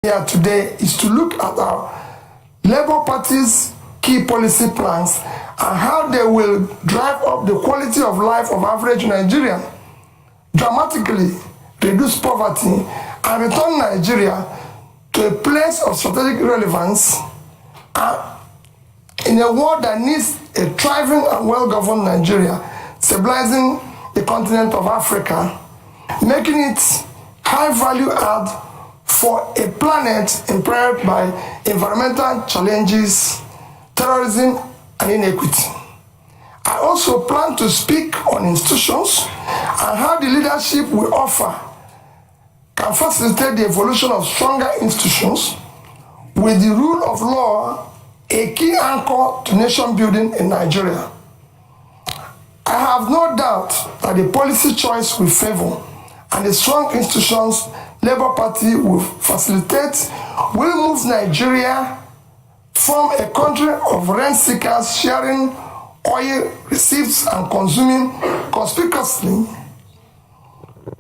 here today is to look at our Labour Party's key policy plans and how they will drive up the quality of life of average Nigerian, dramatically reduce poverty, and return Nigeria to a place of strategic relevance in a world that needs a thriving and well-governed Nigeria, stabilizing the continent of Africa, making it high-value add for a planet imperiled by environmental challenges, terrorism, and inequity. I also plan to speak on institutions and how the leadership we offer can facilitate the evolution of stronger institutions with the rule of law a key anchor to nation building in Nigeria. I have no doubt that the policy choice we favor and the strong institutions Labour Party will facilitate will move Nigeria from a country of rent seekers sharing oil receipts and consuming conspicuously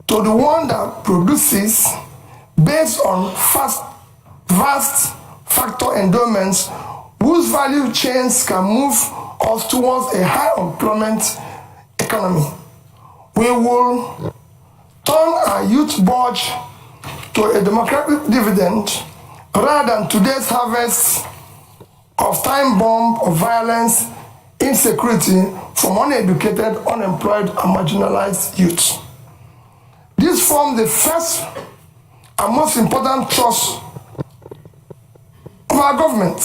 to the one that produces based on vast factor endowments whose value chains can move us towards a high employment economy. We will turn our youth budget to a democratic dividend rather than today's harvest of time bomb of violence, insecurity from uneducated, unemployed, and marginalized youth. This forms the first and most important thrust of our government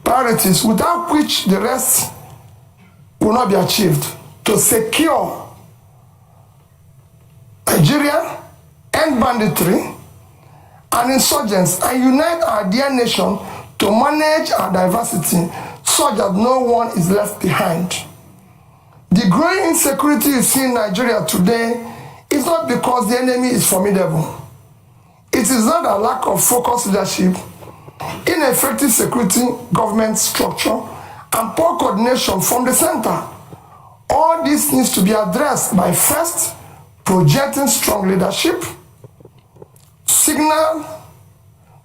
priorities, without which the rest will not be achieved, to secure Nigeria, end banditry and insurgents, and unite our dear nation to manage our diversity so that no one is left behind. The growing insecurity you see in Nigeria today is not because the enemy is formidable. It is not a lack of focused leadership, ineffective security government structure, and poor coordination from the center. All this needs to be addressed by first projecting strong leadership, signal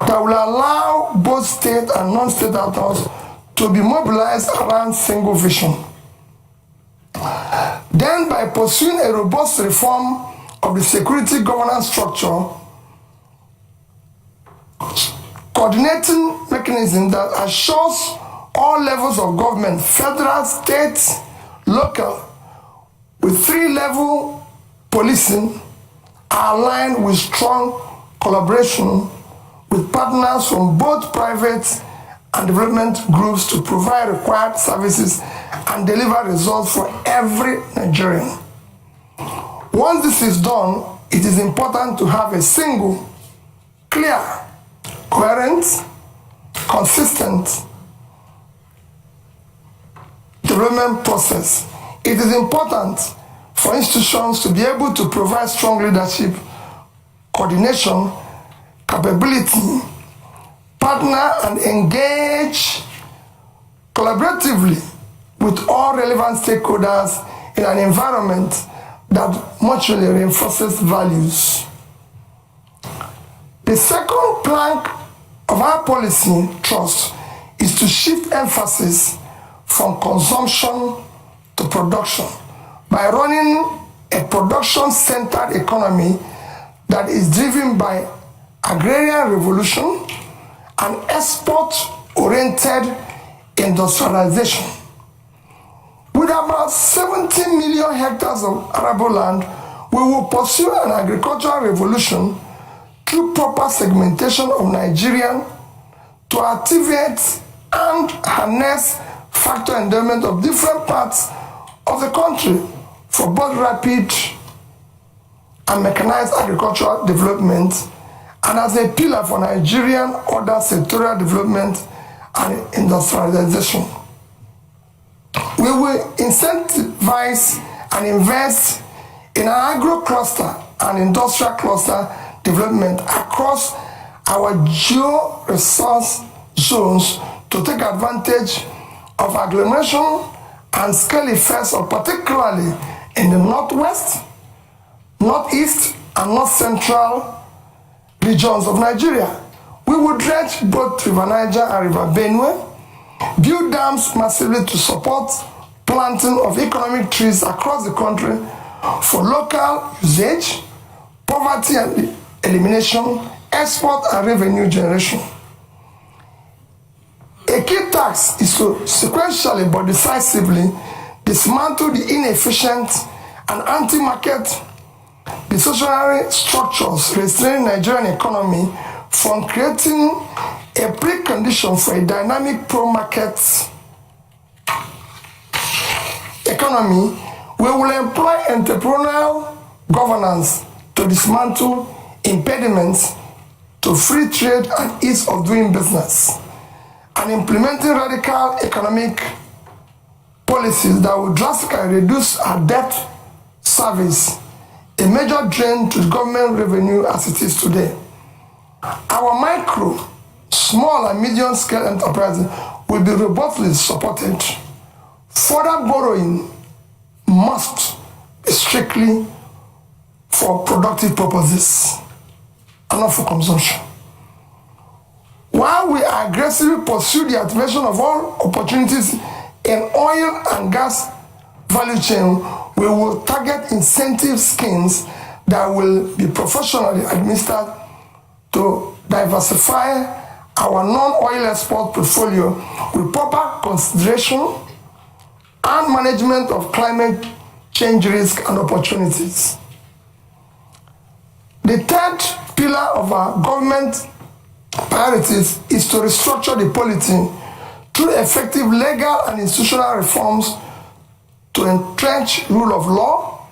that will allow both state and non-state actors to be mobilized around single vision. Then, by pursuing a robust reform of the security governance structure, coordinating mechanism that assures all levels of government, federal, state, local, with three-level policing are aligned with strong collaboration with partners from both private and development groups to provide required services and deliver results for every Nigerian. Once this is done, it is important to have a single, clear, coherent, consistent development process. It is important for institutions to be able to provide strong leadership, coordination, capability, partner and engage collaboratively with all relevant stakeholders in an environment that mutually reinforces values. The second plank of our policy thrust is to shift emphasis from consumption to production by running a production-centered economy that is driven by agrarian revolution and export-oriented industrialization. With about 70 million hectares of arable land, we will pursue an agricultural revolution through proper segmentation of Nigerian to activate and harness factor endowment of different parts of the country for both rapid and mechanized agricultural development and as a pillar for Nigerian other sectoral development and industrialization. We will incentivize and invest in an agro-cluster and industrial cluster development across our geo-resource zones to take advantage of agglomeration and scale effects, of particularly in the northwest, northeast, and north central regions of Nigeria. We will dredge both River Niger and River Benue, build dams massively to support planting of economic trees across the country for local usage, poverty and elimination, export and revenue generation. A key task is to sequentially but decisively dismantle the inefficient and anti-market distortionary structures restraining Nigerian economy from creating a precondition for a dynamic pro-market economy. We will employ entrepreneurial governance to dismantle impediments to free trade and ease of doing business, and implementing radical economic policies that will drastically reduce our debt service, a major drain to government revenue as it is today. Our micro, small and medium scale enterprises will be robustly supported. Further borrowing must be strictly for productive purposes and not for consumption. While we aggressively pursue the activation of all opportunities in oil and gas value chain, we will target incentive schemes that will be professionally administered to diversify our non-oil export portfolio with proper consideration and management of climate change risk and opportunities. The third pillar of our government priorities is to restructure the polity through effective legal and institutional reforms to entrench rule of law,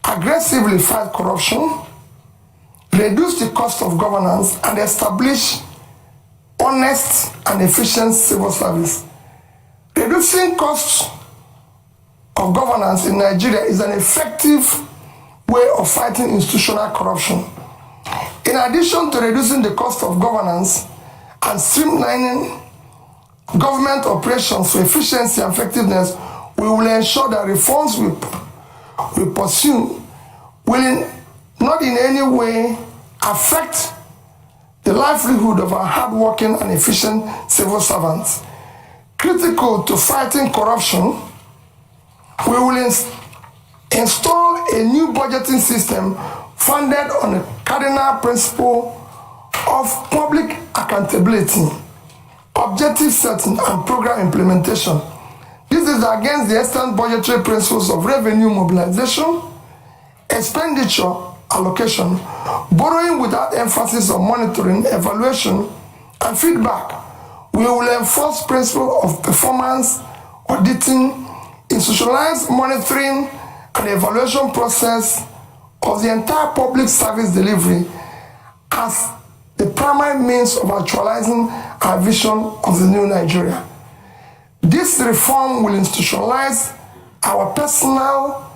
aggressively fight corruption, reduce the cost of governance, and establish honest and efficient civil service. Reducing costs of governance in Nigeria is an effective way of fighting institutional corruption. In addition to reducing the cost of governance and streamlining government operations for efficiency and effectiveness, we will ensure that reforms we pursue will not in any way affect the livelihood of our hardworking and efficient civil servants. Critical to fighting corruption, we will install a new budgeting system founded on the cardinal principle of public accountability, objective setting, and program implementation. This is against the extant budgetary principles of revenue mobilization, expenditure allocation, borrowing without emphasis on monitoring, evaluation, and feedback. We will enforce principle of performance auditing, institutionalized monitoring and evaluation process of the entire public service delivery as the primary means of actualizing our vision of the new Nigeria. This reform will institutionalize our personal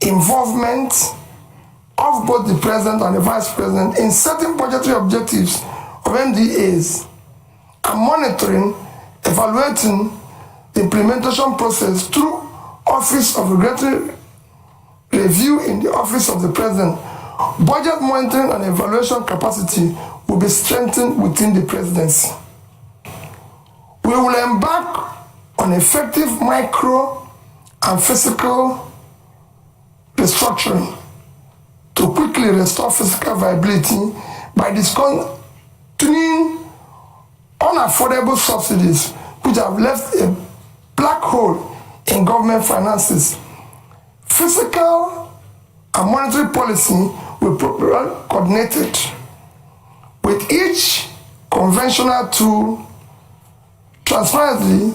involvement of both the President and the Vice President in setting budgetary objectives of MDAs and monitoring, evaluating the implementation process through Office of Regulatory Review in the Office of the President. Budget monitoring and evaluation capacity will be strengthened within the Presidency. We will embark on effective micro and physical restructuring to quickly restore physical viability by discontinuing unaffordable subsidies which have left a black hole in government finances. Fiscal and monetary policy will be coordinated with each conventional tool transparently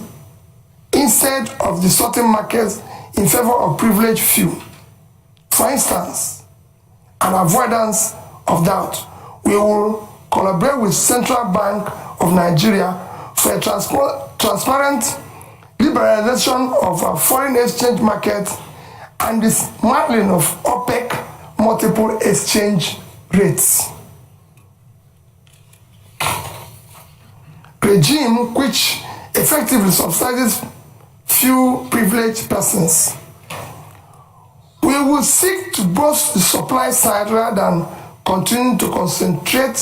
instead of distorting markets in favor of privileged few. For instance, an avoidance of doubt, we will collaborate with Central Bank of Nigeria for a transparent liberalization of our foreign exchange market and dismantling of OPEC multiple exchange rates regime which effectively subsidizes few privileged persons. We will seek to boost the supply side rather than continue to concentrate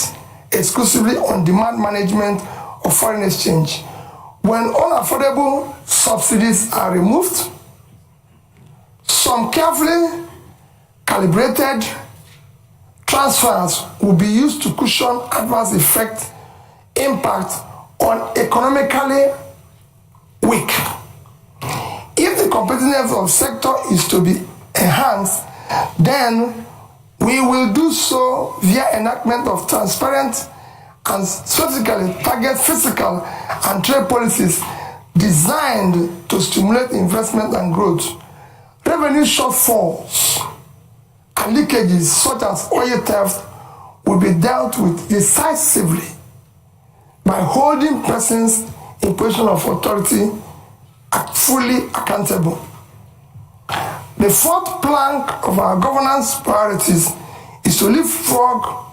exclusively on demand management of foreign exchange. When unaffordable subsidies are removed, some carefully calibrated transfers will be used to cushion adverse effect impact on economically weak. If the competitiveness of sector is to be enhanced, then we will do so via enactment of transparent and strategically target fiscal and trade policies designed to stimulate investment and growth. Revenue shortfalls and leakages such as oil theft will be dealt with decisively by holding persons in position of authority fully accountable. The fourth plank of our governance priorities is to leapfrog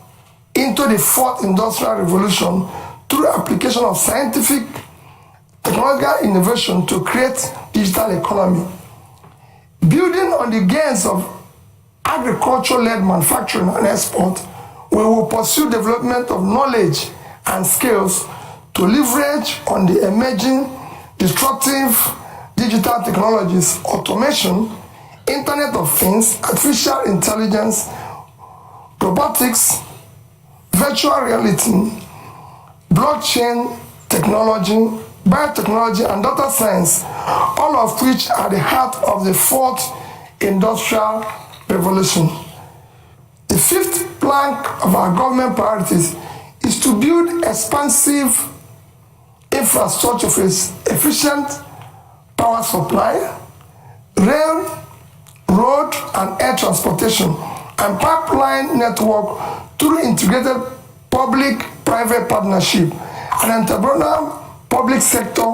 into the fourth industrial revolution through application of scientific technological innovation to create digital economy. Building on the gains of agriculture-led manufacturing and export, we will pursue development of knowledge and skills to leverage on the emerging disruptive digital technologies, automation, Internet of Things, artificial intelligence, robotics, virtual reality, blockchain technology, biotechnology, and data science, all of which are the heart of the fourth industrial revolution. The fifth plank of our government priorities is to build expansive infrastructure for efficient power supply, rail, road and air transportation, and pipeline network through integrated public-private partnership and entrepreneurial public sector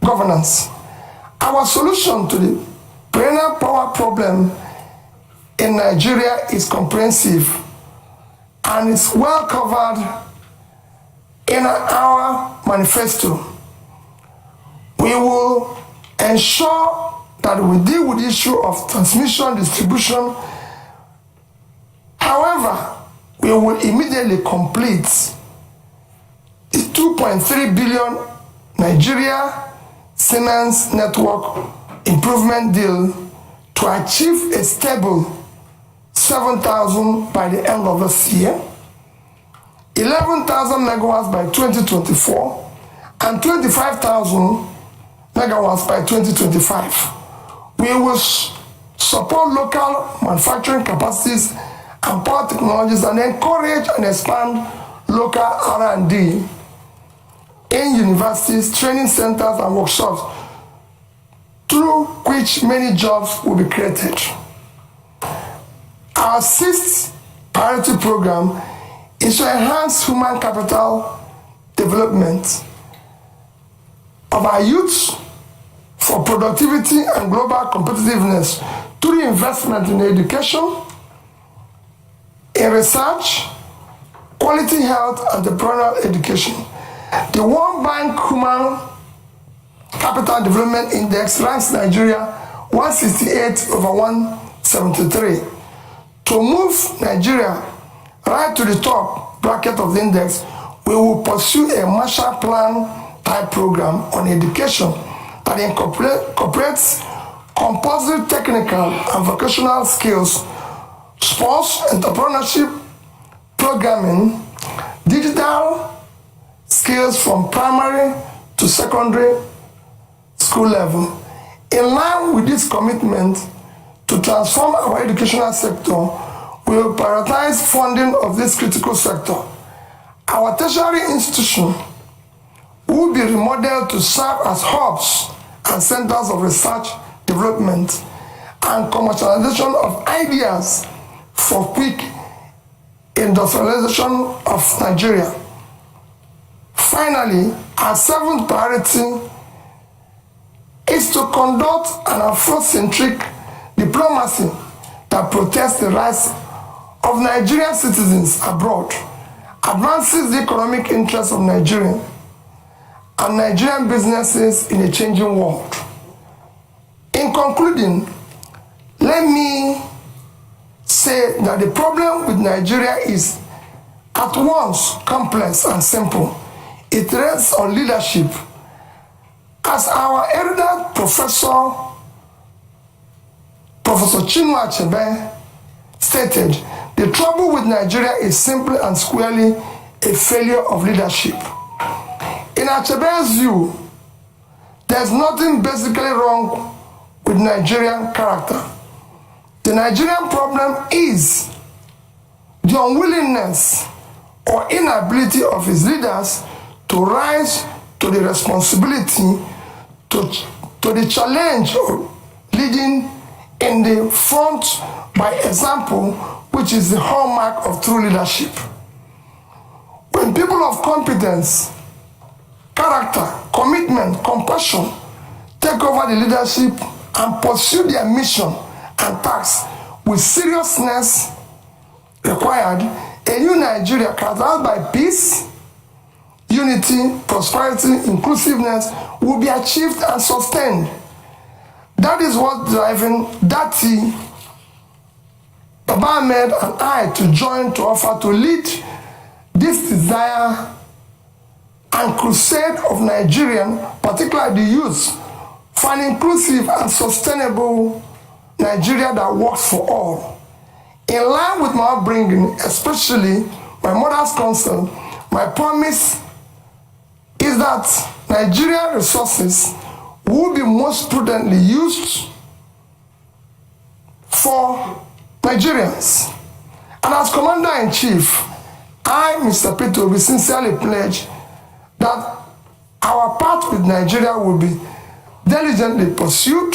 governance. Our solution to the perennial power problem in Nigeria is comprehensive and is well covered in our manifesto. We will ensure that we deal with the issue of transmission distribution. However, we will immediately complete the 2.3 billion Nigeria Siemens network improvement deal to achieve a stable 7,000 by the end of this year, 11,000 megawatts by 2024, and 25,000 megawatts by 2025. We will support local manufacturing capacities and power technologies and encourage and expand local R&D in universities, training centers, and workshops, through which many jobs will be created. Our sixth priority program is to enhance human capital development of our youth for productivity and global competitiveness through investment in education, in research, quality health, and entrepreneurial education. The World Bank Human Capital Development Index ranks Nigeria 168 over 173. To move Nigeria right to the top bracket of the index, we will pursue a Marshall Plan type program on education that incorporates compulsory technical and vocational skills, sports, entrepreneurship, programming, digital skills from primary to secondary school level. In line with this commitment to transform our educational sector, we will prioritize funding of this critical sector. Our tertiary institution will be remodeled to serve as hubs and centers of research, development, and commercialization of ideas for quick industrialization of Nigeria. Finally, our seventh priority is to conduct an Afrocentric diplomacy that protects the rights of Nigerian citizens abroad, advances the economic interests of Nigerians and Nigerian businesses in a changing world. In concluding, let me say that the problem with Nigeria is at once complex and simple. It rests on leadership. As our erudite Professor Chinua Achebe stated, the trouble with Nigeria is simply and squarely a failure of leadership. In Achebe's view, there's nothing basically wrong with Nigerian character. The Nigerian problem is the unwillingness or inability of his leaders to rise to the responsibility, to the challenge of leading in the front by example, which is the hallmark of true leadership. When people of competence, character, commitment, compassion take over the leadership and pursue their mission and tasks with seriousness required, a new Nigeria characterized by peace, unity, prosperity, inclusiveness will be achieved and sustained. That is what driving Dati, Baba Ahmed and I to join to offer to lead this desire and crusade of Nigerian, particularly the youth, for an inclusive and sustainable Nigeria that works for all. In line with my upbringing, especially my mother's counsel, my promise is that Nigerian resources will be most prudently used for Nigerians. And as Commander-in-Chief, I, Mr. Peter, will sincerely pledge that our path with Nigeria will be diligently pursued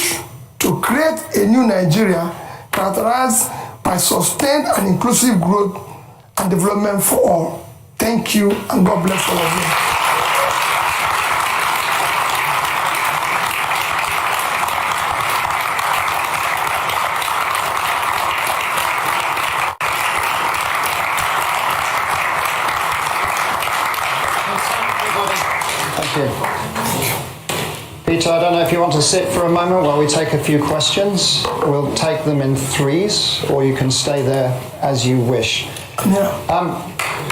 to create a new Nigeria characterized by sustained and inclusive growth and development for all. Thank you, and God bless all of you. Peter, I don't know if you want to sit for a moment while we take a few questions. We'll take them in threes, or you can stay there as you wish. Yeah.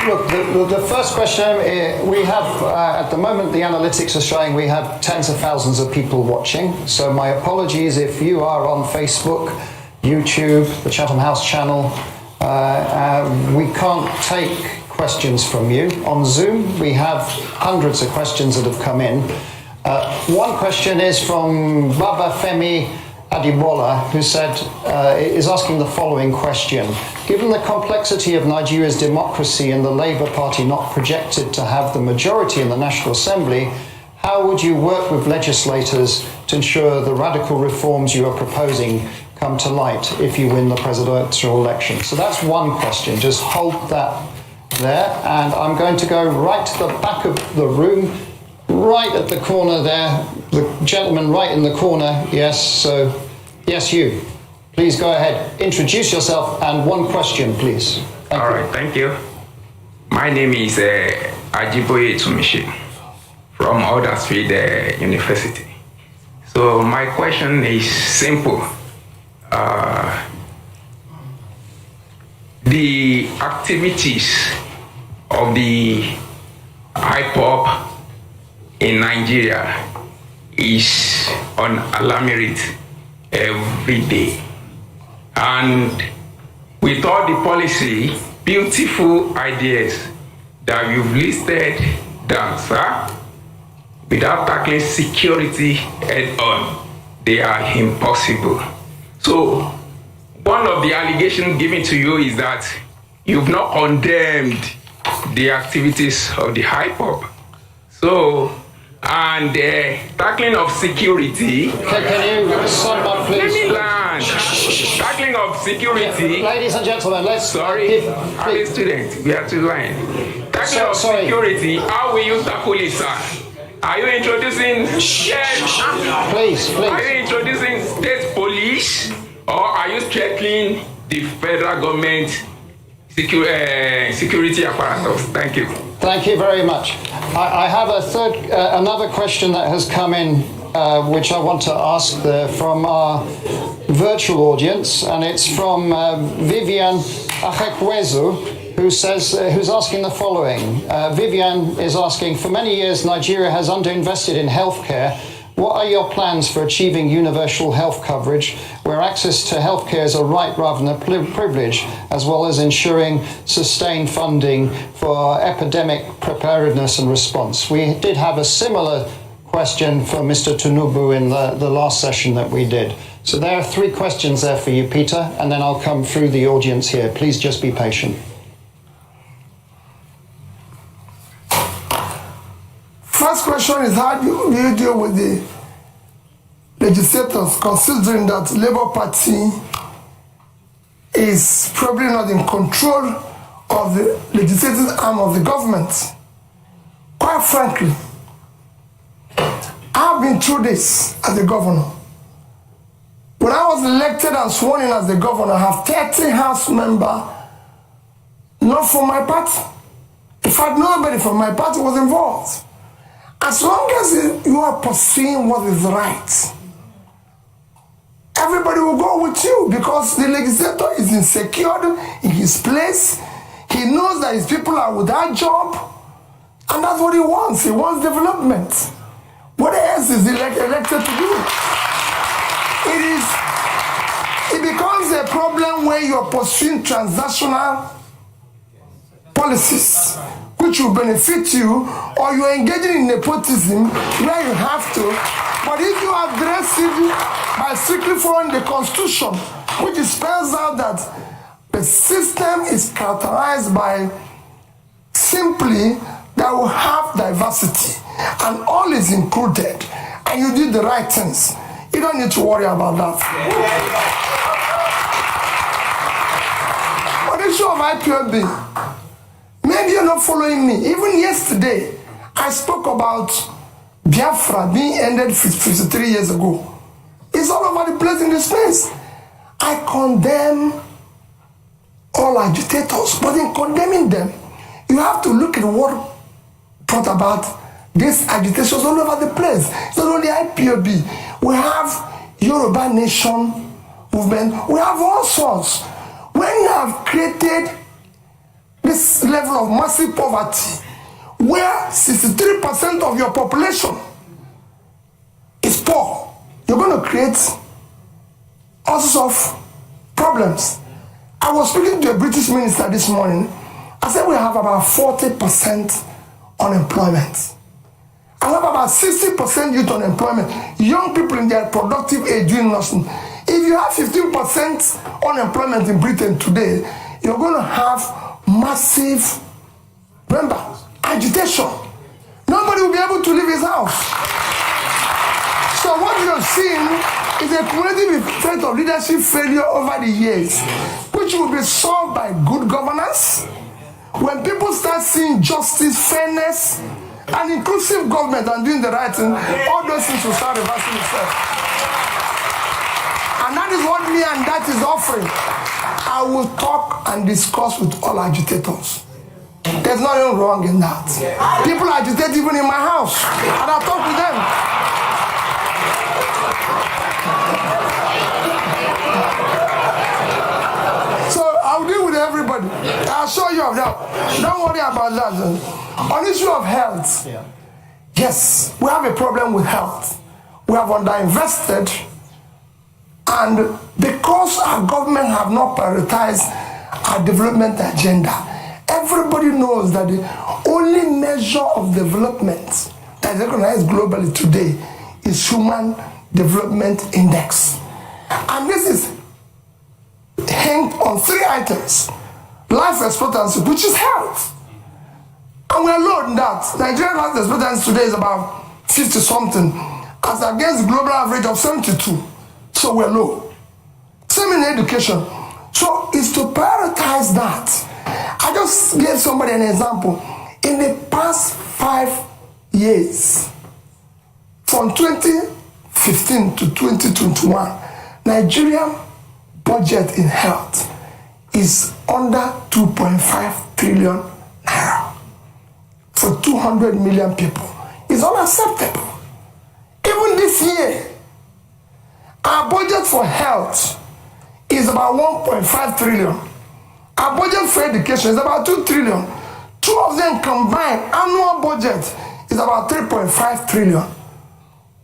Look, the first question, we have, at the moment, the analytics are showing we have tens of thousands of people watching. So my apologies if you are on Facebook, YouTube, the Chatham House channel. We can't take questions from you. On Zoom, we have hundreds of questions that have come in. One question is from Baba Femi Adibola, who is asking the following question. Given the complexity of Nigeria's democracy and the Labour Party not projected to have the majority in the National Assembly, how would you work with legislators to ensure the radical reforms you are proposing come to light if you win the presidential election? So that's one question. Just hold that there. And I'm going to go right to the back of the room, right at the corner there. The gentleman right in the corner. Yes, so yes, you. Please go ahead. Introduce yourself and one question, please. All right, thank you. My name is Ajiboye Tumishi from Huddersfield University. So my question is simple. The activities of the hip-hop in Nigeria is on alarming rate every day. And with all the policy, beautiful ideas that you've listed down, sir, without tackling security head on, they are impossible. So, one of the allegations given to you is that you've not condemned the activities of the hip-hop. So, and tackling of security. Can you sum up, please? Let me land. Tackling of security. Ladies and gentlemen, let's. Sorry, I'm a student. We have to line. Tackling of security. How will you tackle it, sir? Are you introducing? Yes. Please. Are you introducing state police, or are you strengthening the federal government security apparatus? Thank you. Thank you very much. I have another question that has come in, which I want to ask from our virtual audience, and it's from Vivian Achekwezu, who's asking the following. Vivian is asking, for many years Nigeria has underinvested in healthcare. What are your plans for achieving universal health coverage, where access to healthcare is a right rather than a privilege, as well as ensuring sustained funding for epidemic preparedness and response? We did have a similar question for Mr. Tunubu in the last session that we did. So there are 3 questions there for you, Peter, and then I'll come through the audience here. Please just be patient. First question is, how do you deal with the legislators, considering that Labour Party is probably not in control of the legislative arm of the government? Quite frankly, I've been through this as a governor. When I was elected and sworn in as the governor, I have 30 House members, not from my party. In fact, nobody from my party was involved. As long as you are pursuing what is right, everybody will go with you, because the legislator is insecure in his place. He knows that his people are without job, and that's what he wants. He wants development. What else is he elected to do? It becomes a problem where you are pursuing transactional policies which will benefit you, or you are engaging in nepotism where you have to. But if you address it by strictly following the Constitution, which spells out that the system is characterized by simply that will have diversity and all is included, and you do the right things, you don't need to worry about that. On the issue of IPOB, maybe you're not following me. Even yesterday, I spoke about Biafra being ended 53 years ago. It's all over the place in this place. I condemn all agitators, but in condemning them, you have to look at what brought about these agitations all over the place. It's not only IPOB. We have Yoruba Nation movement. We have all sorts. When you have created this level of massive poverty, where 63% of your population is poor, you're going to create all sorts of problems. I was speaking to a British minister this morning. I said we have about 40% unemployment. I have about 60% youth unemployment. Young people in their productive age doing nothing. If you have 15% unemployment in Britain today, you're going to have massive, remember, agitation. Nobody will be able to leave his house. So what you're seeing is a cumulative effect of leadership failure over the years, which will be solved by good governance. When people start seeing justice, fairness, and inclusive government and doing the right thing, all those things will start reversing itself. And that is what me and that is offering. I will talk and discuss with all agitators. There's nothing wrong in that. People agitate even in my house, and I talk with them. So I'll deal with everybody. I'll show you of that. Don't worry about that. On the issue of health, yes, we have a problem with health. We have underinvested, and because our government have not prioritized our development agenda, everybody knows that the only measure of development that is recognized globally today is Human Development Index. And this is hanged on 3 items: life expectancy, which is health. And we are low in that. Nigerian life expectancy today is about 50 something, as against global average of 72. So we're low. Same in education. So it's to prioritize that. I just gave somebody an example. In the past 5 years, from 2015 to 2021, Nigerian budget in health is under 2.5 trillion naira for 200 million people. It's unacceptable. Even this year, our budget for health is about 1.5 trillion. Our budget for education is about 2 trillion. Two of them combined annual budget is about 3.5 trillion.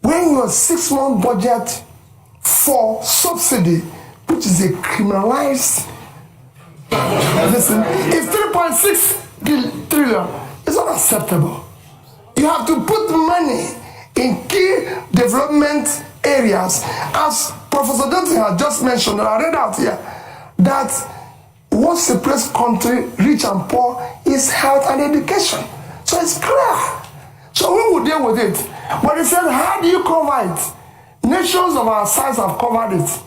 When your 6-month budget for subsidy, which is a criminalized, listen, is 3.6 trillion. It's not acceptable. You have to put money in key development areas. As Professor Johnson has just mentioned, and I read out here, that what separates country, rich and poor, is health and education. So it's clear. So we will deal with it. But he said, how do you cover it? Nations of our size have covered it.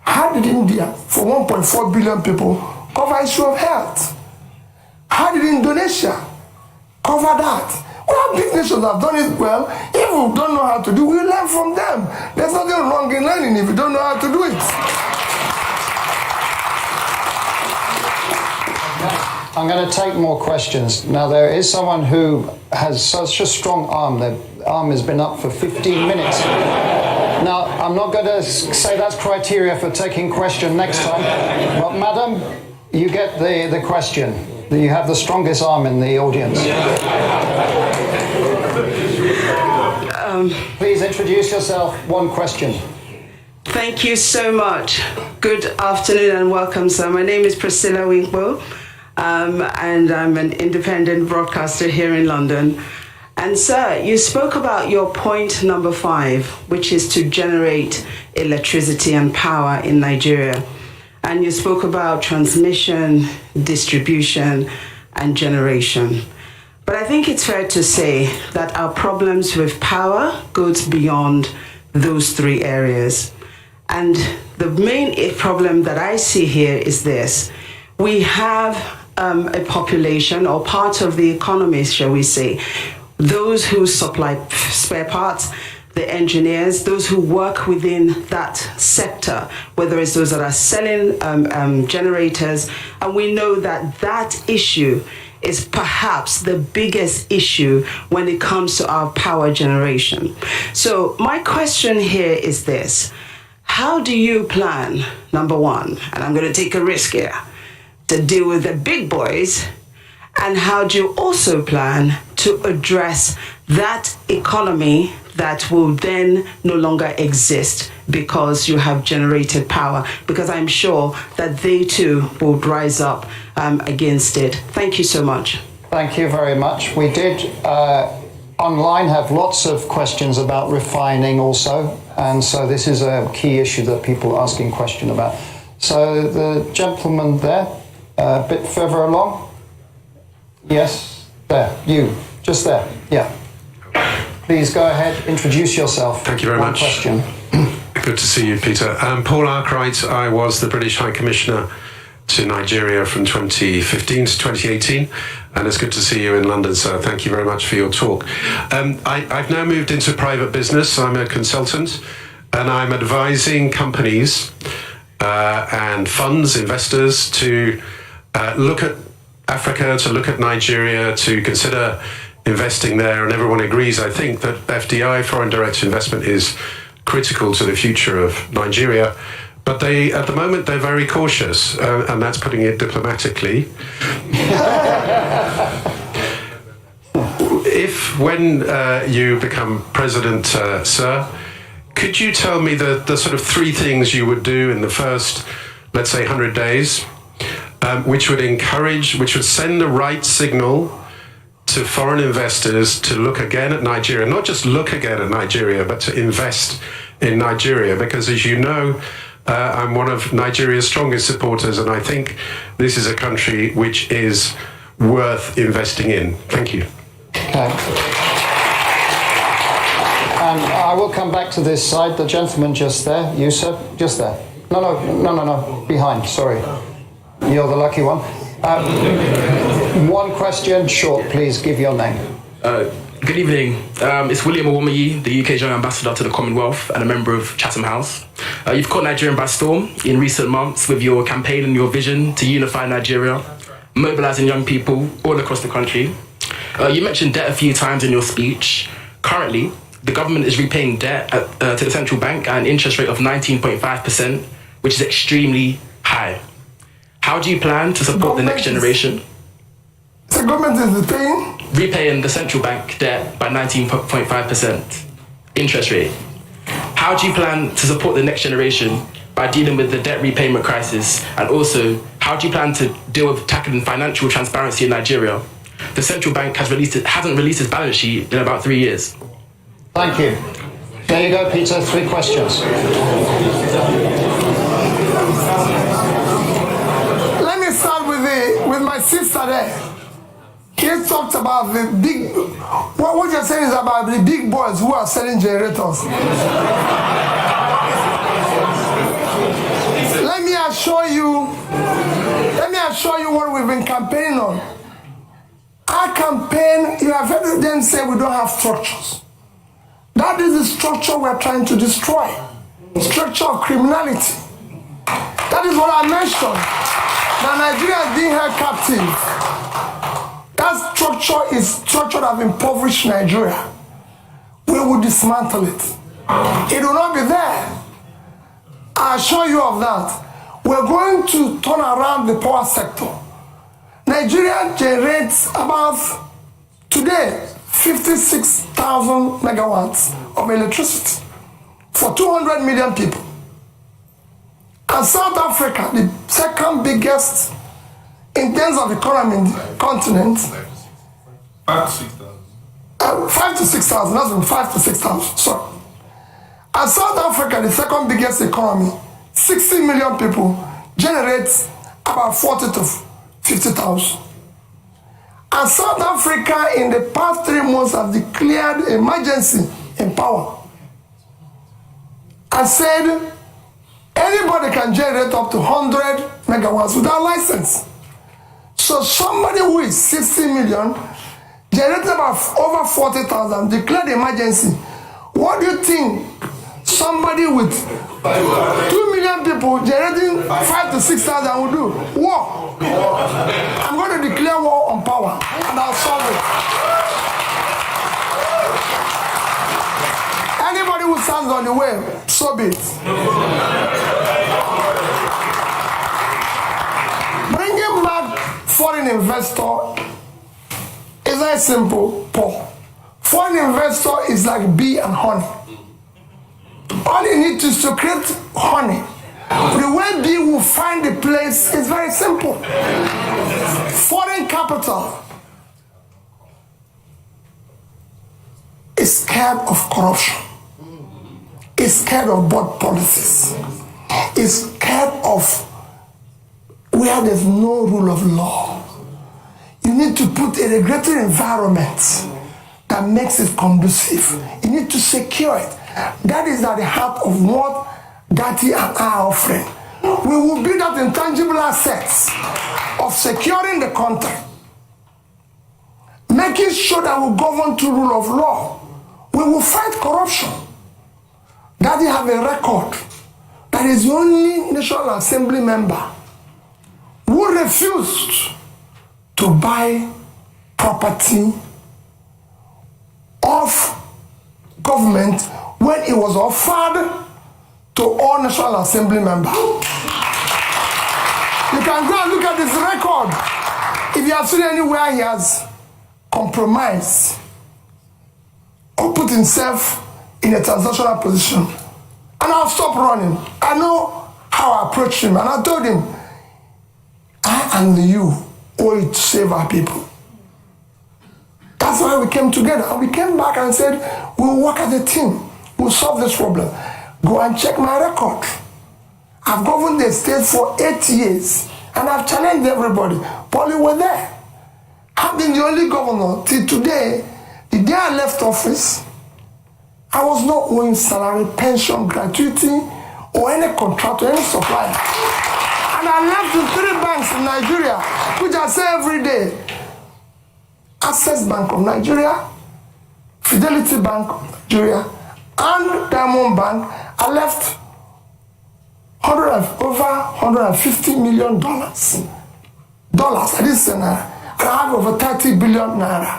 How did India, for 1.4 billion people, cover issue of health? How did Indonesia cover that? Well, big nations have done it well. If we don't know how to do it, we learn from them. There's nothing wrong in learning if you don't know how to do it. I'm going to take more questions. Now, there is someone who has such a strong arm. The arm has been up for 15 minutes. Now, I'm not going to say that's criteria for taking question next time. But, madam, you get the question. You have the strongest arm in the audience. Please introduce yourself. One question. Thank you so much. Good afternoon and welcome, sir. My name is Priscilla Winkbo. And I'm an independent broadcaster here in London. And sir, you spoke about your point number 5, which is to generate electricity and power in Nigeria. And you spoke about transmission, distribution, and generation. But I think it's fair to say that our problems with power goes beyond those 3 areas. And the main problem that I see here is this. We have a population or part of the economy, shall we say, those who supply spare parts, the engineers, those who work within that sector, whether it's those that are selling generators, and we know that that issue is perhaps the biggest issue when it comes to our power generation. So my question here is this. How do you plan, number 1, and I'm going to take a risk here, to deal with the big boys, and how do you also plan to address that economy that will then no longer exist because you have generated power? Because I'm sure that they too will rise up against it. Thank you so much. Thank you very much. We did online have lots of questions about refining also, and so this is a key issue that people are asking question about. So the gentleman there, a bit further along. Yes, there. You, just there. Yeah. Please go ahead, introduce yourself. Thank you very much. Question. Good to see you, Peter. Paul Arkwright. I was the British High Commissioner to Nigeria from 2015 to 2018, and it's good to see you in London, sir. Thank you very much for your talk. I've now moved into private business. I'm a consultant, and I'm advising companies and funds, investors to look at Africa, to look at Nigeria, to consider investing there, and everyone agrees, I think, that FDI, foreign direct investment, is critical to the future of Nigeria. But at the moment, they're very cautious, and that's putting it diplomatically. When you become president, sir, could you tell me the sort of 3 things you would do in the first, let's say, 100 days, which would send the right signal to foreign investors to look again at Nigeria, not just look again at Nigeria, but to invest in Nigeria? Because as you know, I'm one of Nigeria's strongest supporters, and I think this is a country which is worth investing in. Thank you. Okay. And I will come back to this side. The gentleman just there. You, sir? Just there. No. Behind, sorry. You're the lucky one. One question, short, please. Give your name. Good evening. It's William Owomayi, the UK Joint Ambassador to the Commonwealth and a member of Chatham House. You've caught Nigeria by storm in recent months with your campaign and your vision to unify Nigeria, mobilising young people all across the country. You mentioned debt a few times in your speech. Currently, the government is repaying debt to the central bank at an interest rate of 19.5%, which is extremely high. How do you plan to support the next generation? The government is paying? Repaying the central bank debt by 19.5% interest rate. How do you plan to support the next generation by dealing with the debt repayment crisis? And also, how do you plan to deal with tackling financial transparency in Nigeria? The central bank hasn't released its balance sheet in about 3 years. Thank you. There you go, Peter. 3 questions. Let me start with my sister there. He talked about the big, what you're saying is about the big boys who are selling generators. Let me assure you what we've been campaigning on. Our campaign, you have heard them say we don't have structures. That is the structure we're trying to destroy. Structure of criminality. That is what I mentioned. That Nigeria is being held captive. That structure is structure that have impoverished Nigeria. We will dismantle it. It will not be there. I assure you of that. We're going to turn around the power sector. Nigeria generates about, today, 56,000 megawatts of electricity for 200 million people. And South Africa, the second biggest in terms of economy in the continent, 5 to 6,000. 5 to 6,000, that's been 5 to 6,000, sorry. And South Africa, the second biggest economy, 60 million people, generates about 40 to 50,000. And South Africa in the past 3 months have declared emergency in power. And said anybody can generate up to 100 megawatts without license. So somebody who is 60 million, generating about over 40,000, declared emergency. What do you think somebody with 2 million people generating 5 to 6,000 will do? War. I'm going to declare war on power and I'll solve it. Anybody who stands on the way, so be it. Bringing back foreign investor is very simple, Paul. Foreign investor is like bee and honey. All you need is to create honey. The way bee will find the place is very simple. Foreign capital is scared of corruption, is scared of bad policies, is scared of where there's no rule of law. You need to put a regulatory environment that makes it conducive. You need to secure it. That is at the heart of what Dati and I are offering. We will build up intangible assets of securing the country, making sure that we govern to rule of law. We will fight corruption. Dati have a record that is the only National Assembly member who refused to buy property of government when it was offered to all National Assembly members. You can go and look at his record. If you have seen anywhere he has compromised or put himself in a transactional position, and I'll stop running. I know how I approached him, and I told him, I and you owe it to save our people. That's why we came together. And we came back and said, we'll work as a team. We'll solve this problem. Go and check my record. I've governed the state for 8 years. And I've challenged everybody. Paul, you were there. I've been the only governor till today. The day I left office, I was not owing salary, pension, gratuity, or any contract or any supplier. And I left the 3 banks in Nigeria, which I say every day. Access Bank of Nigeria, Fidelity Bank of Nigeria, and Diamond Bank. I left over $150 million. I didn't say naira. And I have over 30 billion naira.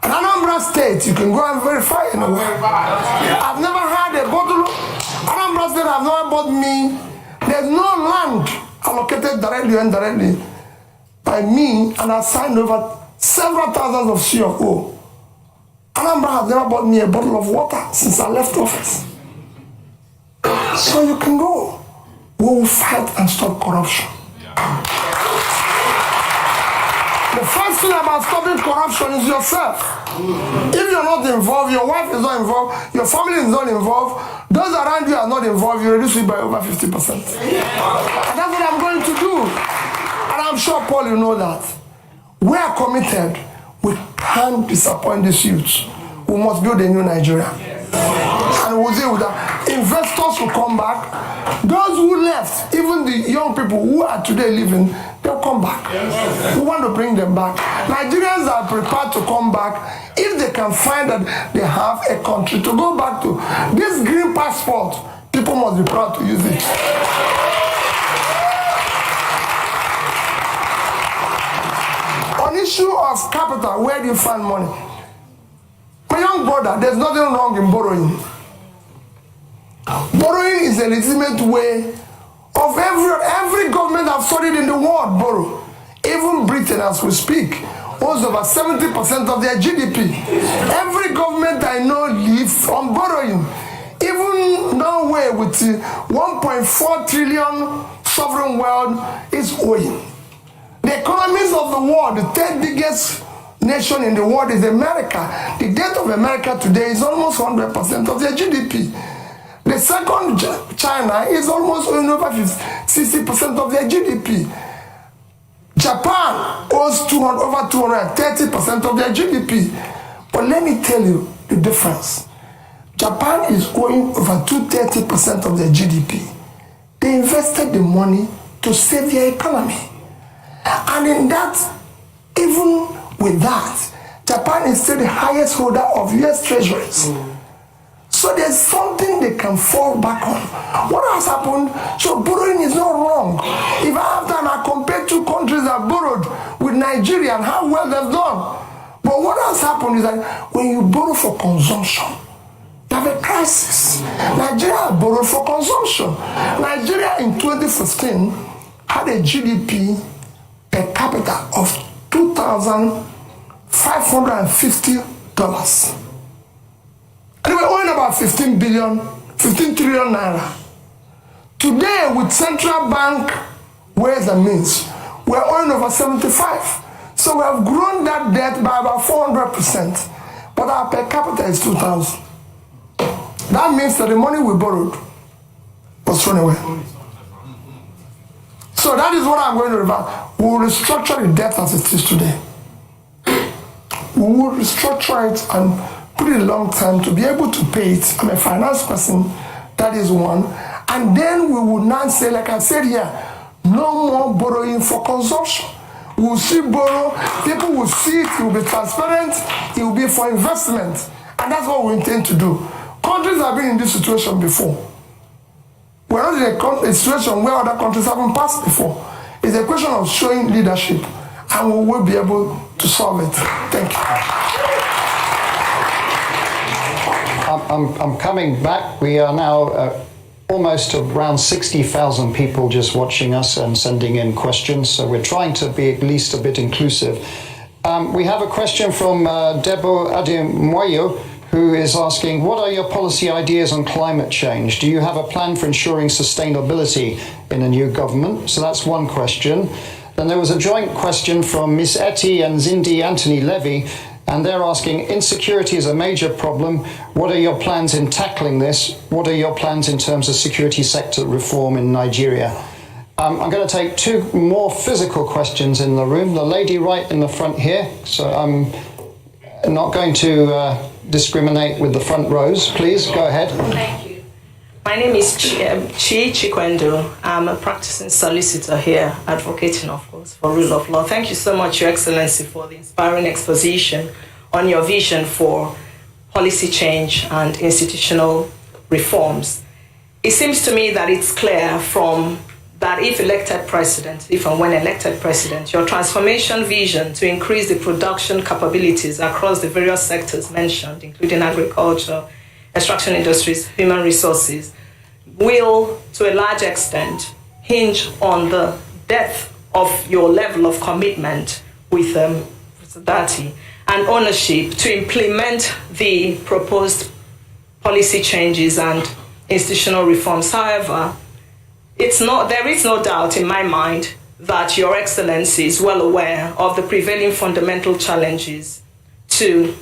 And Anambra State, you can go and verify anywhere. I've never had a bottle. Anambra State have never bought me. There's no land allocated directly or indirectly by me, and I signed over several thousands of CFO. Anambra has never bought me a bottle of water since I left office. So you can go. We will fight and stop corruption. The first thing about stopping corruption is yourself. If you're not involved, your wife is not involved, your family is not involved, those around you are not involved, you reduce it by over 50%. And that's what I'm going to do. And I'm sure, Paul, you know that. We are committed. We can't disappoint these youths. We must build a new Nigeria. And we'll deal with that. Investors will come back. Those who left, even the young people who are today living, they'll come back. We want to bring them back. Nigerians are prepared to come back if they can find that they have a country to go back to. This green passport, people must be proud to use it. On issue of capital, where do you find money? My young brother, there's nothing wrong in borrowing. Borrowing is a legitimate way of every government I've studied in the world borrow. Even Britain, as we speak, owns over 70% of their GDP. Every government I know lives on borrowing. Even Norway with 1.4 trillion sovereign wealth is owing. The economies of the world, the third biggest nation in the world is America. The debt of America today is almost 100% of their GDP. The second, China, is almost over 60% of their GDP. Japan owes over 230% of their GDP. But let me tell you the difference. Japan is owing over 230% of their GDP. They invested the money to save their economy. And in that, even with that, Japan is still the highest holder of US treasuries. So there's something they can fall back on. What has happened? So borrowing is not wrong. If I have done, I compare two countries that borrowed with Nigeria and how well they've done. But what has happened is that when you borrow for consumption, you have a crisis. Nigeria borrowed for consumption. Nigeria in 2015 had a GDP per capita of $2,550. And we were owing about 15 trillion naira. Today, with central bank ways and means, we're owing over 75. So we have grown that debt by about 400%. But our per capita is 2,000. That means that the money we borrowed was thrown away. So that is what I'm going to revert. We will restructure the debt as it is today. We will restructure it and put it a long time to be able to pay it. I'm a finance person, that is one. And then we will now say, like I said here, no more borrowing for consumption. We will see borrow, people will see it, it will be transparent, it will be for investment. And that's what we intend to do. Countries have been in this situation before. We're not in a situation where other countries haven't passed before. It's a question of showing leadership, and we will be able to solve it. Thank you. I'm coming back. We are now almost around 60,000 people just watching us and sending in questions, so we're trying to be at least a bit inclusive. We have a question from Debo Ademoyo, who is asking, what are your policy ideas on climate change? Do you have a plan for ensuring sustainability in a new government? So that's one question. Then there was a joint question from Miss Etty and Zindi Anthony Levy, and they're asking, insecurity is a major problem. What are your plans in tackling this? What are your plans in terms of security sector reform in Nigeria? I'm going to take two more physical questions in the room. The lady right in the front here. So I'm not going to discriminate with the front rows. Please, go ahead. Thank you. My name is Chi Chikwendo. I'm a practicing solicitor here, advocating, of course, for rule of law. Thank you so much, Your Excellency, for the inspiring exposition on your vision for policy change and institutional reforms. It seems to me that it's clear from that if and when elected president, your transformation vision to increase the production capabilities across the various sectors mentioned, including agriculture, extraction industries, human resources, will, to a large extent, hinge on the depth of your level of commitment with solidarity and ownership to implement the proposed policy changes and institutional reforms. However, there is no doubt in my mind that Your Excellency is well aware of the prevailing fundamental challenges to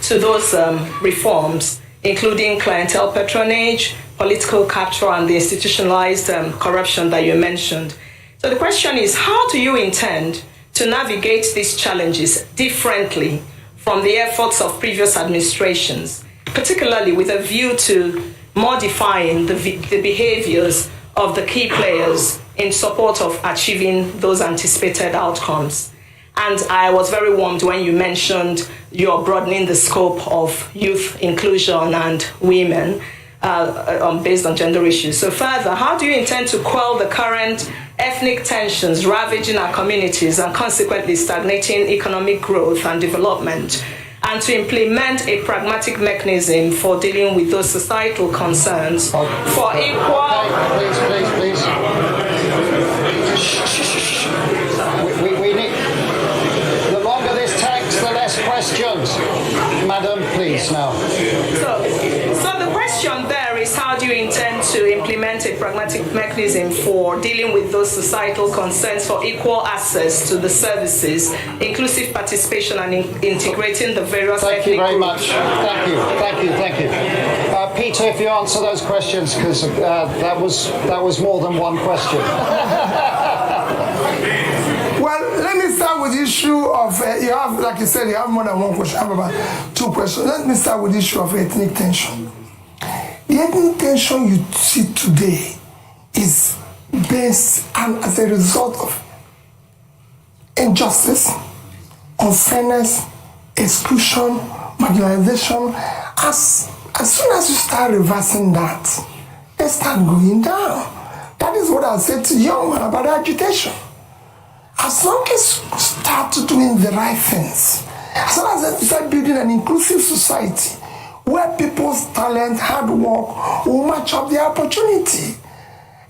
those reforms, including clientele patronage, political capture, and the institutionalized corruption that you mentioned. So the question is, how do you intend to navigate these challenges differently from the efforts of previous administrations, particularly with a view to modifying the behaviors of the key players in support of achieving those anticipated outcomes? And I was very warmed when you mentioned you're broadening the scope of youth inclusion and women based on gender issues. So further, how do you intend to quell the current ethnic tensions ravaging our communities and consequently stagnating economic growth and development, and to implement a pragmatic mechanism for dealing with those societal concerns for equal... Please. We need... The longer this takes, the less questions. Madam, please, now. So the question there is, how do you intend to implement a pragmatic mechanism for dealing with those societal concerns for equal access to the services, inclusive participation, and integrating the various ethnic groups? Thank you very much. Thank you. Peter, if you answer those questions, because that was more than one question. Well, let me start with the issue of, you have, like you said, you have more than one question. I have about 2 questions. Let me start with the issue of ethnic tension. The ethnic tension you see today is based and as a result of injustice, unfairness, exclusion, marginalization. As soon as you start reversing that, they start going down. That is what I said to young man about agitation. As long as you start doing the right things, as long as you start building an inclusive society where people's talent, hard work will match up their opportunity,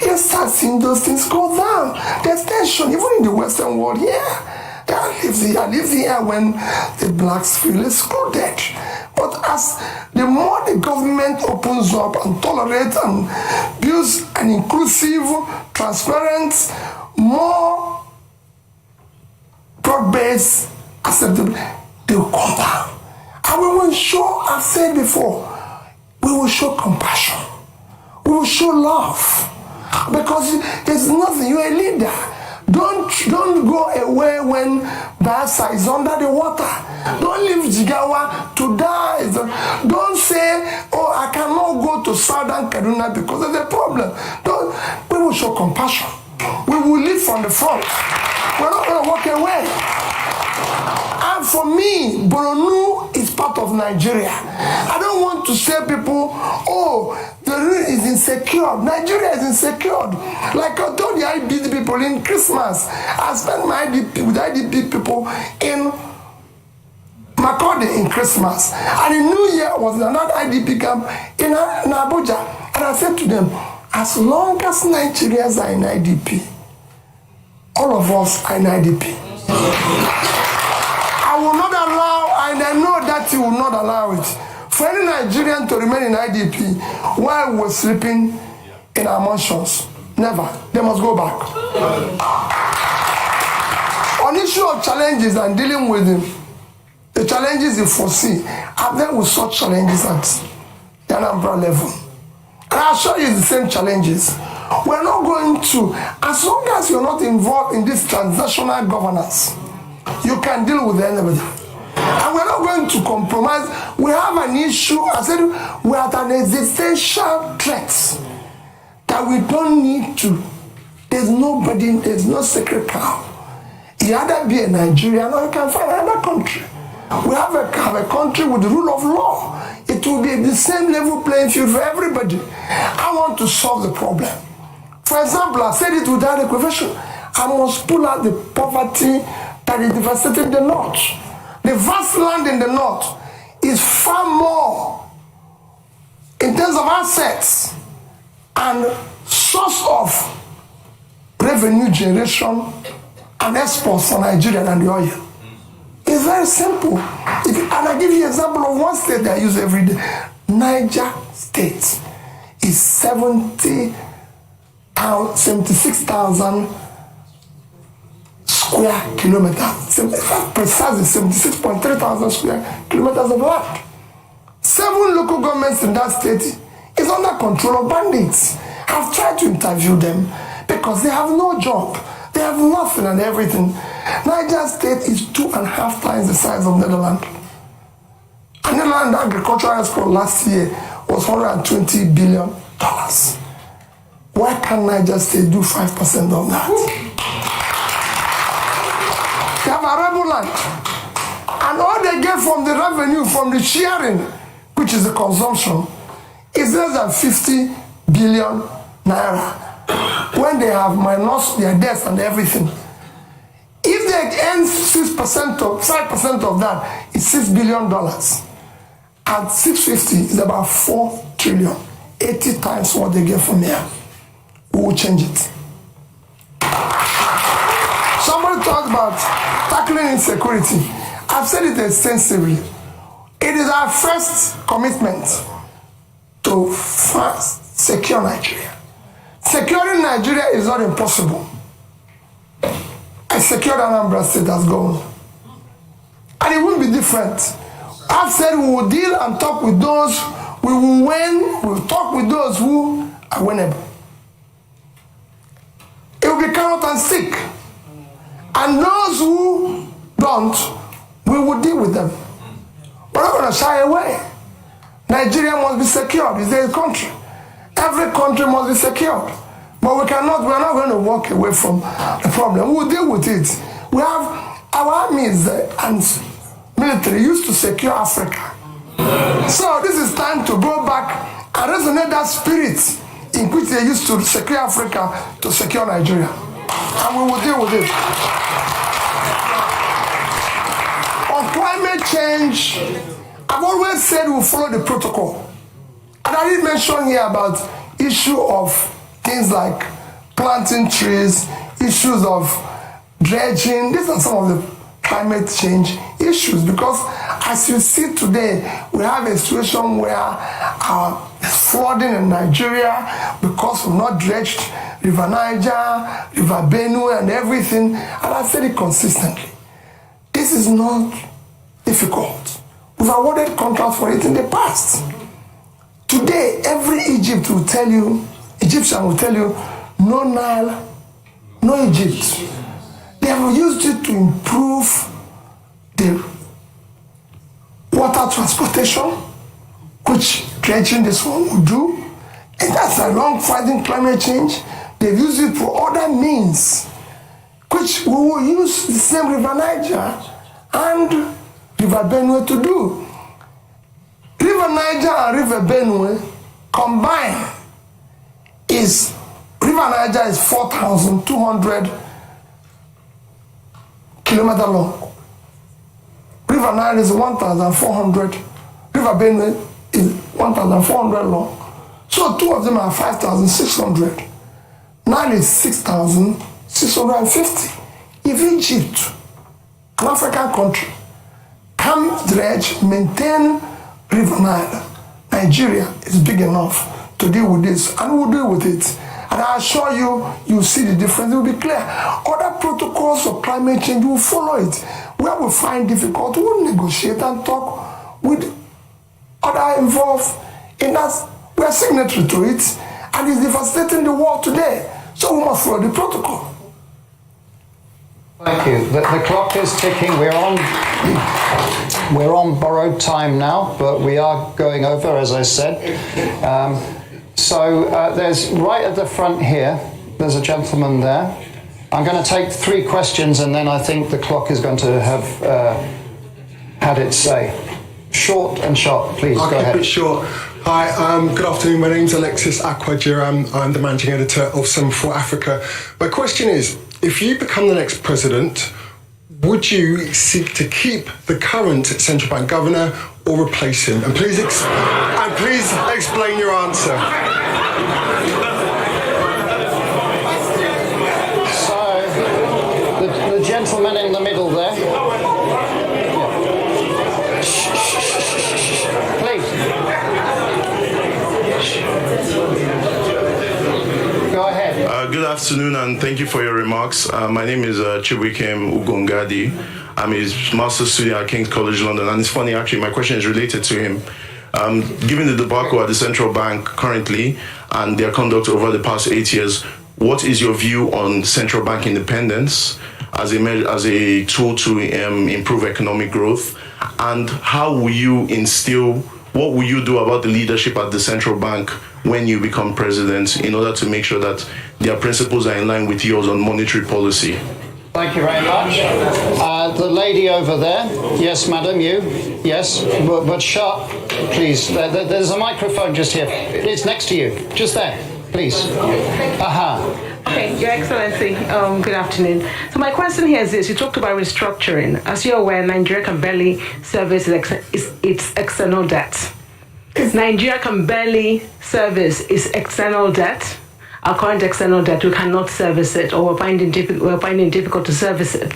you start seeing those things go down. There's tension, even in the Western world, yeah. I live here when the blacks feel excluded. But as the more the government opens up and tolerates and builds an inclusive, transparent, more broad-based, acceptable, they will come down. And we will show, I've said before, we will show compassion. We will show love. Because there's nothing, you're a leader. Don't go away when Biafra is under the water. Don't leave Jigawa to die. Don't say, oh, I cannot go to Southern Kaduna because there's a problem. We will show compassion. We will lead from the front. We're not going to walk away. And for me, Borno is part of Nigeria. I don't want to say people, oh, the region is insecure. Nigeria is insecure. Like I told the IDP people in Christmas, I spent my IDP with IDP people in Makurdi in Christmas. And in New Year was another IDP camp in Abuja. And I said to them, as long as Nigerians are in IDP, all of us are in IDP. I will not allow, and I know that you will not allow it, for any Nigerian to remain in IDP while we're sleeping in our mansions. Never. They must go back. On issue of challenges and dealing with them, the challenges you foresee, I've dealt with such challenges at the Anambra level. And I'll show you the same challenges. We're not going to, as long as you're not involved in this transnational governance, you can deal with anybody. And we're not going to compromise. We have an issue, I said, we're at an existential threat that we don't need to. There's nobody, there's no sacred cow. You either be a Nigerian or you can find another country. We have a country with the rule of law. It will be the same level playing field for everybody. I want to solve the problem. For example, I said it without equivocation. I must pull out the poverty that is devastating the north. The vast land in the north is far more in terms of assets and source of revenue generation and exports for Nigeria than the oil. It's very simple. And I give you an example of one state that I use every day. Niger State is 76,000 square kilometers. Precisely 76.3 thousand square kilometers of land. 7 local governments in that state is under control of bandits. I've tried to interview them because they have no job. They have nothing and everything. Niger State is 2.5 times the size of Netherlands. And Netherlands agricultural export last year was $120 billion. Why can't Niger State do 5% of that? They have arable land. And all they get from the revenue, from the sharing, which is the consumption, is less than 50 billion naira. When they have minus their debts and everything. If they earn 5% of that, it's $6 billion. At 650, it's about 4 trillion. 80 times what they get from here. We will change it. Somebody talked about tackling insecurity. I've said it extensively. It is our first commitment to first secure Nigeria. Securing Nigeria is not impossible. I secured Anambra State as governor. And it won't be different. I've said we will deal and talk with those we will win, we will talk with those who are winnable. It will be carrot and stick. And those who don't, we will deal with them. We're not going to shy away. Nigeria must be secured. It's a country. Every country must be secured. But we're not going to walk away from the problem. We'll deal with it. We have our armies and military used to secure Africa. So this is time to go back and resonate that spirit in which they used to secure Africa to secure Nigeria. And we will deal with it. On climate change, I've always said we'll follow the protocol. And I did mention here about issue of things like planting trees, issues of dredging. These are some of the climate change issues, because as you see today, we have a situation where there's flooding in Nigeria because we've not dredged River Niger, River Benue and everything. And I said it consistently. This is not difficult. We've awarded contracts for it in the past. Today, every Egyptian will tell you, no Nile, no Egypt. They have used it to improve the water transportation, which dredging this one will do. And that's along fighting climate change. They've used it for other means, which we will use the same River Niger and River Benue to do. River Niger and River Benue combined is, River Niger is 4,200 kilometers long. River Nile is 1,400. River Benue is 1,400 long. So two of them are 5,600. Nile is 6,650. If Egypt, an African country, can dredge, maintain River Nile, Nigeria is big enough to deal with this, and we'll deal with it. And I assure you, you'll see the difference. It will be clear. Other protocols of climate change, will follow it. Where we find difficult, we'll negotiate and talk with other involved in that. We are signatory to it, and it's devastating the world today. So we must follow the protocol. Thank you. The clock is ticking. We're on borrowed time now, but we are going over, as I said. So there's right at the front here, there's a gentleman there. I'm going to take 3 questions, and then I think the clock is going to have had its say. Short and sharp, please. I'll go ahead. Keep it short. Hi, good afternoon. My name's Alexis Akwajiram. I'm the managing editor of Semaphore Africa. My question is, if you become the next president, would you seek to keep the current central bank governor or replace him? And please explain your answer. afternoon, and thank you for your remarks. My name is Chibuikem Ugongadi. I'm his master's student at King's College London, and it's funny, actually, my question is related to him. Given the debacle at the central bank currently and their conduct over the past 8 years, what is your view on central bank independence as a tool to improve economic growth? And how will you what will you do about the leadership at the central bank when you become president in order to make sure that their principles are in line with yours on monetary policy? Thank you very much. The lady over there. Yes, madam, you. Yes, but sharp, please. There's a microphone just here. It's next to you. Just there, please. Aha. Okay, Your Excellency, good afternoon. So my question here is this. You talked about restructuring. As you're aware, Nigeria can barely service its external debt. Nigeria can barely service its external debt. Our current external debt, we cannot service it, or we're finding difficult to service it.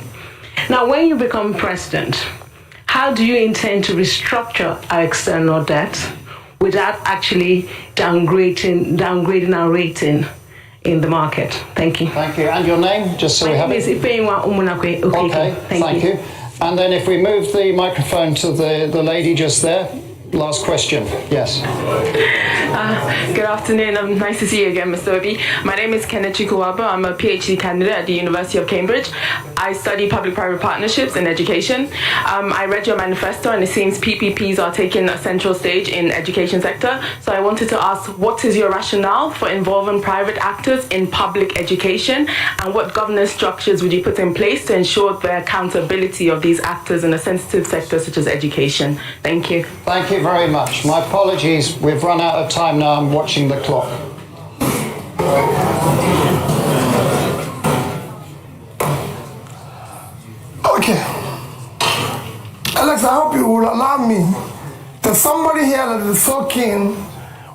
Now, when you become president, how do you intend to restructure our external debt without actually downgrading our rating in the market? Thank you. Thank you. And your name, just so we have it? My name is Ifeyinwa Umunakwe. Okay, thank you. And then if we move the microphone to the lady just there. Last question. Yes. Good afternoon. Nice to see you again, Mr. Obi. My name is Kenneth Chukwuwaba. I'm a PhD candidate at the University of Cambridge. I study public-private partnerships in education. I read your manifesto, and it seems PPPs are taking a central stage in education sector. So I wanted to ask, what is your rationale for involving private actors in public education, and what governance structures would you put in place to ensure the accountability of these actors in a sensitive sector such as education? Thank you. Thank you very much. My apologies. We've run out of time now. I'm watching the clock. Okay. Alex, I hope you will allow me. There's somebody here that is so keen.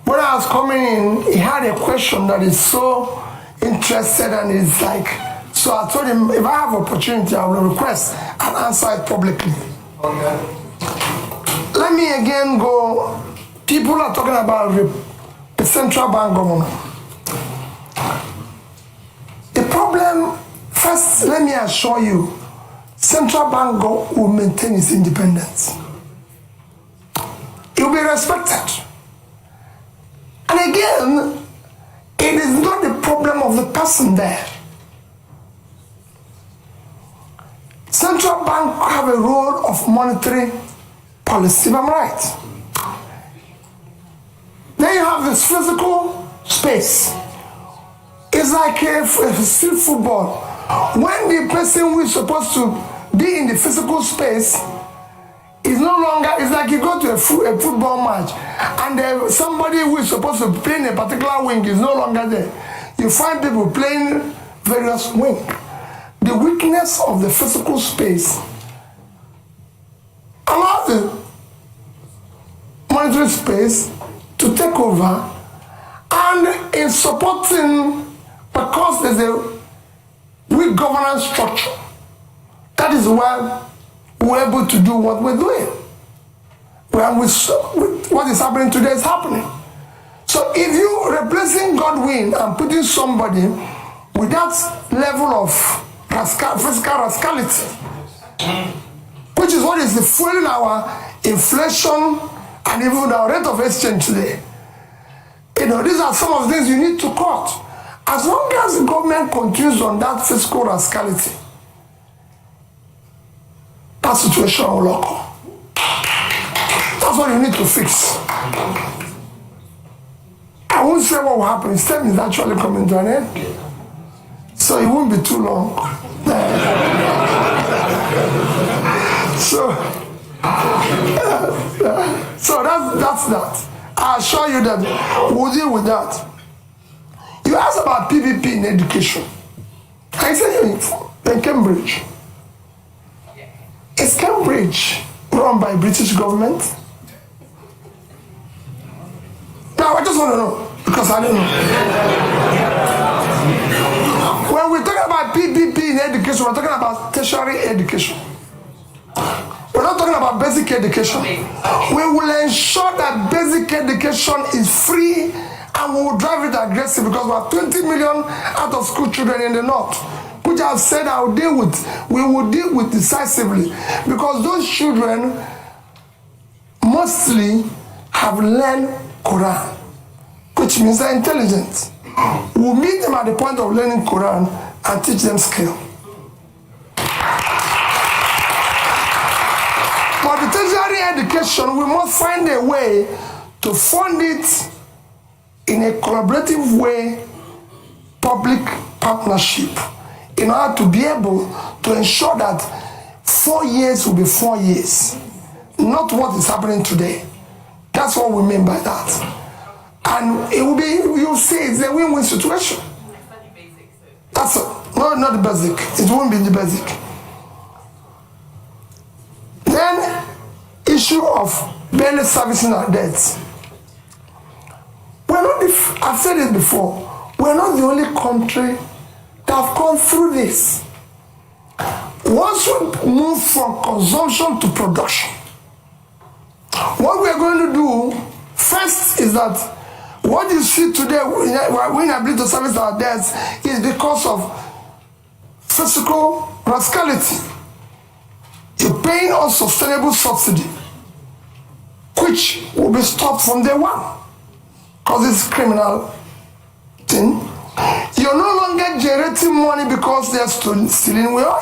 When I was coming in, he had a question that is so interested, and is like, so I told him if I have opportunity, I will request and answer it publicly. Okay. Let me again go. People are talking about the central bank governor. The problem, first, let me assure you, central bank will maintain its independence. It will be respected. And again, it is not the problem of the person there. Central bank have a role of monetary policy, if I'm right. Then you have this physical space. It's like a street football. When the person who is supposed to be in the physical space is no longer, it's like you go to a football match, and somebody who is supposed to play in a particular wing is no longer there. You find people playing various wings. The weakness of the physical space allows the monetary space to take over, and in supporting, because there's a weak governance structure, that is why we're able to do what we're doing. What is happening today is happening. So if you're replacing Godwin and putting somebody with that level of physical rascality, which is what is fueling our inflation and even our rate of exchange today, these are some of the things you need to cut. As long as the government continues on that fiscal rascality, that situation will occur. That's what you need to fix. I won't say what will happen. His term is actually coming to an end, so it won't be too long. So that's that. I assure you that we'll deal with that. You asked about PPP in education. I said in Cambridge. Is Cambridge run by British government? No, I just want to know, because I don't know. When we're talking about PPP in education, we're talking about tertiary education. We're not talking about basic education. We will ensure that basic education is free and we will drive it aggressive because we have 20 million out of school children in the north, which I've said we will deal with decisively, because those children mostly have learned Quran, which means they're intelligent. We'll meet them at the point of learning Quran and teach them skill. For the tertiary education, we must find a way to fund it in a collaborative way, public partnership, in order to be able to ensure that 4 years will be 4 years, not what is happening today. That's what we mean by that. And it will be, you'll see, it's a win-win situation. That's it. No, not the basic. It won't be the basic. Then, issue of barely servicing our debts. We're not, I've said it before, we're not the only country that have gone through this. Once we move from consumption to production, what we're going to do first is that what you see today, we're inability to service our debts, is because of fiscal rascality. You're paying unsustainable subsidy, which will be stopped from day one, because it's a criminal thing. You're no longer generating money because they're stealing oil.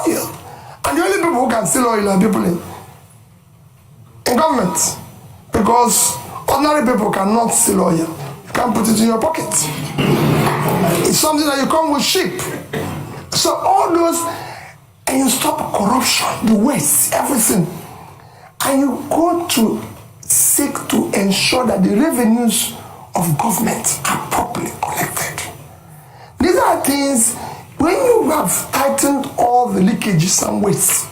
And the only people who can steal oil are people in government, because ordinary people cannot steal oil. You can't put it in your pocket. It's something that you come with sheep. So all those, and you stop corruption, the waste, everything. And you go to seek to ensure that the revenues of government are properly collected. These are things, when you have tightened all the leakages and waste,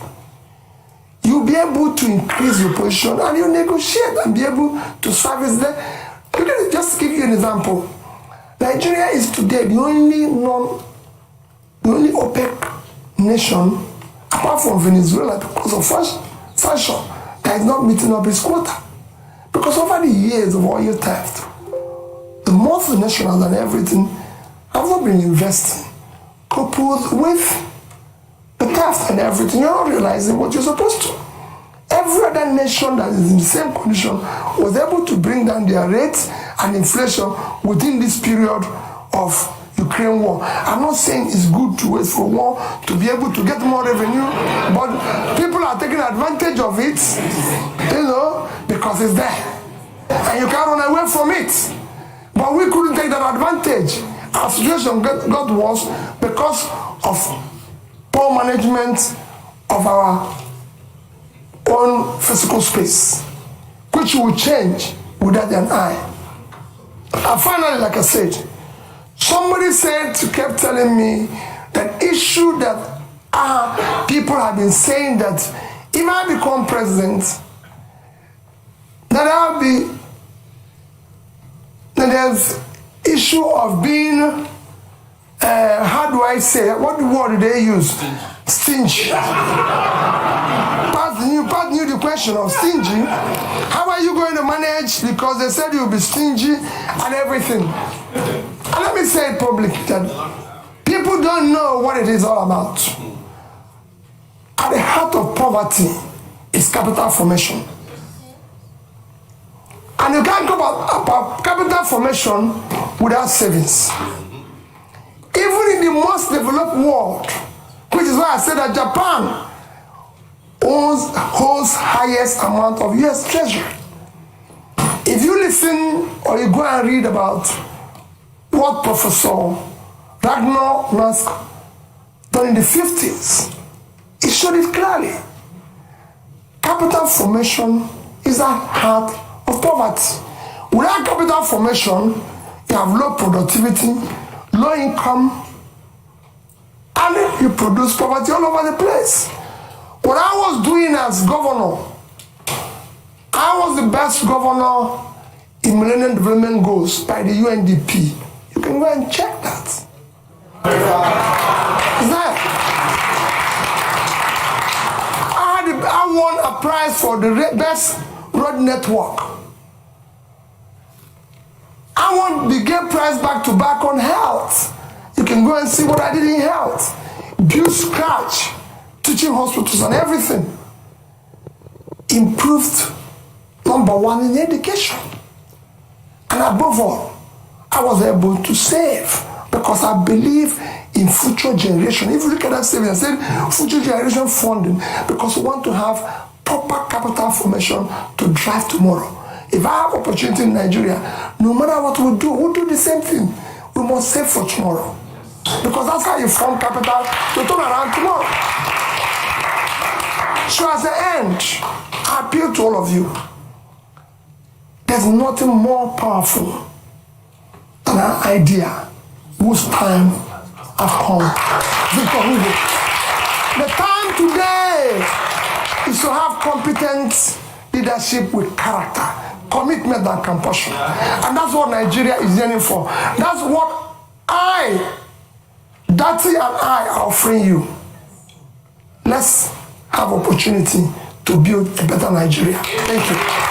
you'll be able to increase your position and you negotiate and be able to service them. Let me just give you an example. Nigeria is today the only OPEC nation, apart from Venezuela, because of fashion, that is not meeting up its quota. Because over the years of oil theft, the multinationals and everything have not been investing, coupled with the theft and everything. You're not realizing what you're supposed to. Every other nation that is in the same condition was able to bring down their rates and inflation within this period of Ukraine war. I'm not saying it's good to wait for war to be able to get more revenue, but people are taking advantage of it, because it's there. And you can't run away from it. But we couldn't take that advantage. Our situation got worse because of poor management of our own physical space, which will change without an eye. And finally, like I said, somebody kept telling me that issue that people have been saying that if I become president, that there's issue of being, how do I say, what word do they use? Stingy. Pat knew the question of stingy. How are you going to manage? Because they said you'll be stingy and everything. And let me say it publicly that people don't know what it is all about. At the heart of poverty is capital formation. And you can't go about capital formation without savings. Even in the most developed world, which is why I said that Japan holds highest amount of US treasury. If you listen or you go and read about what Professor Ragnar Musk done in the 50s, it showed it clearly. Capital formation is at heart of poverty. Without capital formation, you have low productivity, low income, and you produce poverty all over the place. What I was doing as governor, I was the best governor in Millennium Development Goals by the UNDP. You can go and check that. Is that? I won a prize for the best road network. I I want the gay price back to back on health. You can go and see what I did in health. Build scratch, teaching hospitals and everything. Improved number one in education. And above all, I was able to save because I believe in future generation. If you look at that savings, I said future generation funding because we want to have proper capital formation to drive tomorrow. If I have opportunity in Nigeria, no matter what we do, we'll do the same thing. We must save for tomorrow. Because that's how you form capital to turn around tomorrow. So as the end, I appeal to all of you. There's nothing more powerful than an idea whose time has come. Victor Hugo. The time today is to have competent leadership with character, commitment and compassion. And that's what Nigeria is yearning for. That's what Dati and I are offering you. Let's have opportunity to build a better Nigeria. Thank you.